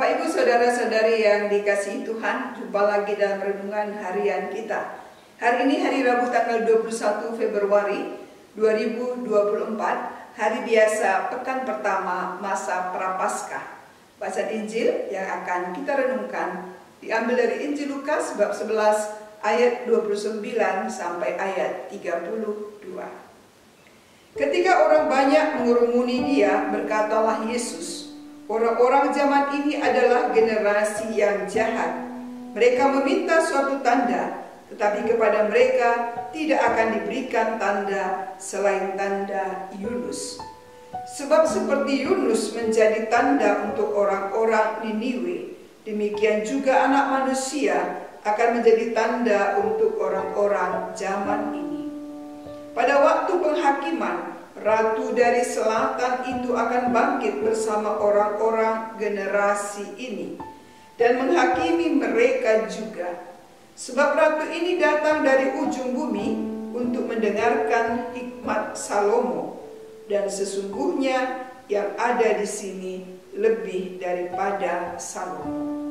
Bapak Ibu Saudara-saudari yang dikasihi Tuhan, jumpa lagi dalam renungan harian kita. Hari ini hari Rabu tanggal 21 Februari 2024, hari biasa pekan pertama masa Prapaskah. Bacaan Injil yang akan kita renungkan diambil dari Injil Lukas bab 11 ayat 29 sampai ayat 32. Ketika orang banyak mengurumuni dia, berkatalah Yesus, orang-orang zaman ini adalah generasi yang jahat. Mereka meminta suatu tanda, tetapi kepada mereka tidak akan diberikan tanda selain tanda Yunus. Sebab seperti Yunus menjadi tanda untuk orang-orang Niniwe, demikian juga Anak Manusia akan menjadi tanda untuk orang-orang zaman ini. Pada waktu penghakiman, Ratu dari selatan itu akan bangkit bersama orang-orang generasi ini dan menghakimi mereka juga. Sebab Ratu ini datang dari ujung bumi untuk mendengarkan hikmat Salomo, dan sesungguhnya yang ada di sini lebih daripada Salomo.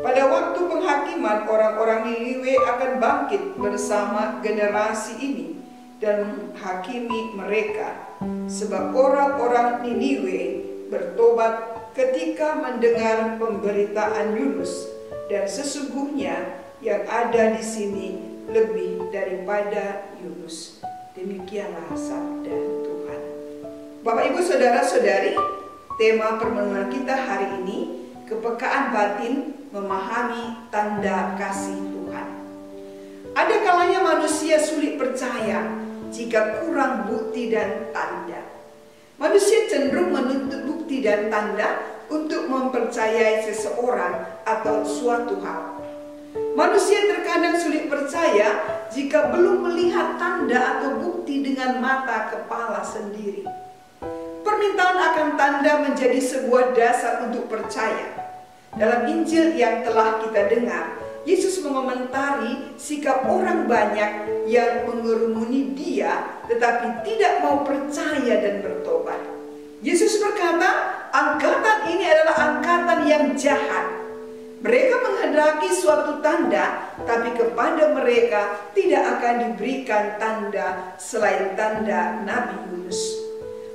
Pada waktu penghakiman, orang-orang Niniwe akan bangkit bersama generasi ini dan menghakimi mereka, sebab orang-orang Niniwe bertobat ketika mendengar pemberitaan Yunus, dan sesungguhnya yang ada di sini lebih daripada Yunus. Demikianlah sabda Tuhan. Bapak Ibu Saudara-saudari, tema permenungan kita hari ini, kepekaan batin memahami tanda kasih Tuhan. Ada kalanya manusia sulit percaya jika kurang bukti dan tanda. Manusia cenderung menuntut bukti dan tanda untuk mempercayai seseorang atau suatu hal. Manusia terkadang sulit percaya jika belum melihat tanda atau bukti dengan mata kepala sendiri. Permintaan akan tanda menjadi sebuah dasar untuk percaya. Dalam Injil yang telah kita dengar, Yesus mengomentari sikap orang banyak yang mengerumuni dia tetapi tidak mau percaya dan bertobat. Yesus berkata, angkatan ini adalah angkatan yang jahat. Mereka menghendaki suatu tanda, tapi kepada mereka tidak akan diberikan tanda selain tanda Nabi Yunus.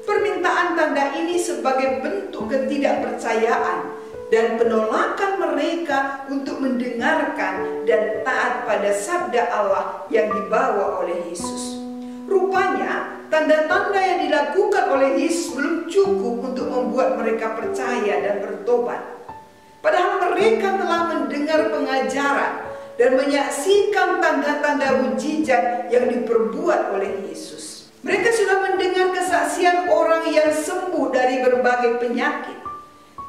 Permintaan tanda ini sebagai bentuk ketidakpercayaan dan penolakan mereka untuk mendengarkan dan taat pada sabda Allah yang dibawa oleh Yesus. Rupanya, tanda-tanda yang dilakukan oleh Yesus belum cukup untuk membuat mereka percaya dan bertobat. Padahal mereka telah mendengar pengajaran dan menyaksikan tanda-tanda mujizat yang diperbuat oleh Yesus. Mereka sudah mendengar kesaksian orang yang sembuh dari berbagai penyakit.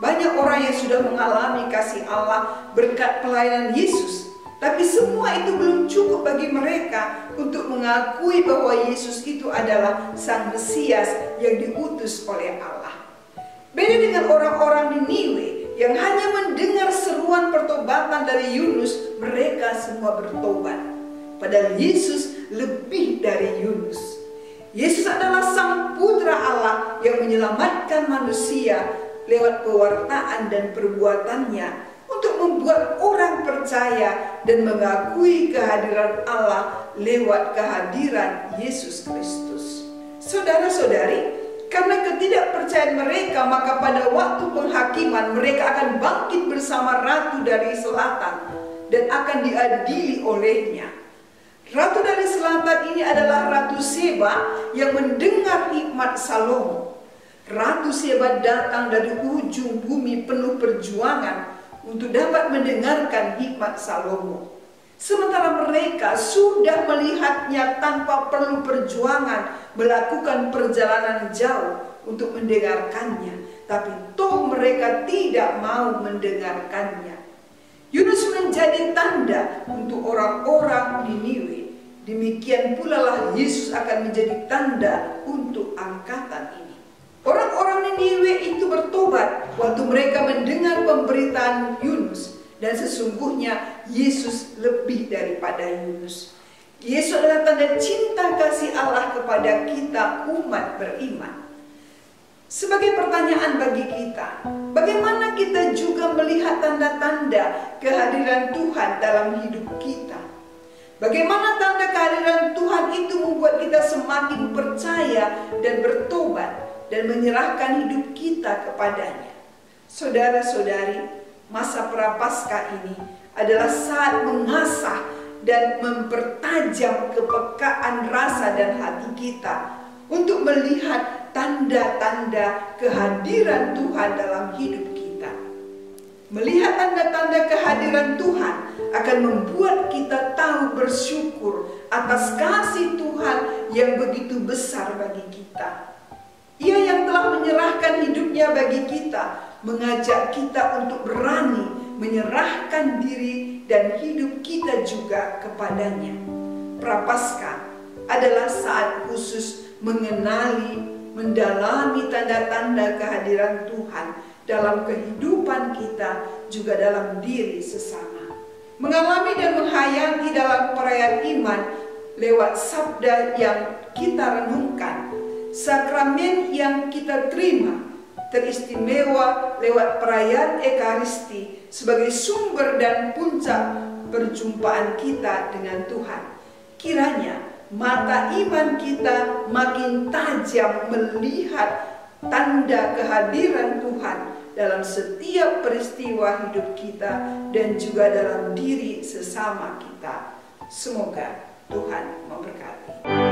Banyak orang yang sudah mengalami kasih Allah berkat pelayanan Yesus, tapi semua itu belum cukup bagi mereka untuk mengakui bahwa Yesus itu adalah Sang Mesias yang diutus oleh Allah. Beda dengan orang-orang Niniwe yang hanya mendengar seruan pertobatan dari Yunus, mereka semua bertobat. Padahal Yesus lebih dari Yunus. Yesus adalah Sang Putra Allah yang menyelamatkan manusia lewat pewartaan dan perbuatannya untuk membuat orang percaya dan mengakui kehadiran Allah lewat kehadiran Yesus Kristus. Saudara-saudari, karena ketidakpercayaan mereka, maka pada waktu penghakiman mereka akan bangkit bersama Ratu dari Selatan dan akan diadili olehnya. Ratu dari Selatan ini adalah Ratu Seba yang mendengar hikmat Salomo. Ratu Seba datang dari ujung bumi penuh perjuangan untuk dapat mendengarkan hikmat Salomo. Sementara mereka sudah melihatnya tanpa perlu perjuangan, melakukan perjalanan jauh untuk mendengarkannya, tapi toh mereka tidak mau mendengarkannya. Yunus menjadi tanda untuk orang-orang Niniwe. Demikian pula lah Yesus akan menjadi tanda untuk angkatan ini. Orang-orang Niniwe itu bertobat waktu mereka mendengar pemberitaan Yunus, dan sesungguhnya Yesus lebih daripada Yunus. Yesus adalah tanda cinta kasih Allah kepada kita umat beriman. Sebagai pertanyaan bagi kita, bagaimana kita juga melihat melihat tanda-tanda kehadiran Tuhan dalam hidup kita. Bagaimana tanda kehadiran Tuhan itu membuat kita semakin percaya dan bertobat dan menyerahkan hidup kita kepadanya. Saudara-saudari, masa Prapaskah ini adalah saat mengasah dan mempertajam kepekaan rasa dan hati kita untuk melihat tanda-tanda kehadiran Tuhan dalam hidup kita. Melihat tanda-tanda kehadiran Tuhan akan membuat kita tahu bersyukur atas kasih Tuhan yang begitu besar bagi kita. Ia yang telah menyerahkan hidupnya bagi kita, mengajak kita untuk berani menyerahkan diri dan hidup kita juga kepadanya. Prapaskah adalah saat khusus mengenali, mendalami tanda-tanda kehadiran Tuhan dalam kehidupan kita, juga dalam diri sesama. Mengalami dan menghayati dalam perayaan iman lewat sabda yang kita renungkan, sakramen yang kita terima, teristimewa lewat perayaan Ekaristi sebagai sumber dan puncak perjumpaan kita dengan Tuhan. Kiranya mata iman kita makin tajam melihat tanda kehadiran Tuhan dalam setiap peristiwa hidup kita dan juga dalam diri sesama kita. Semoga Tuhan memberkati.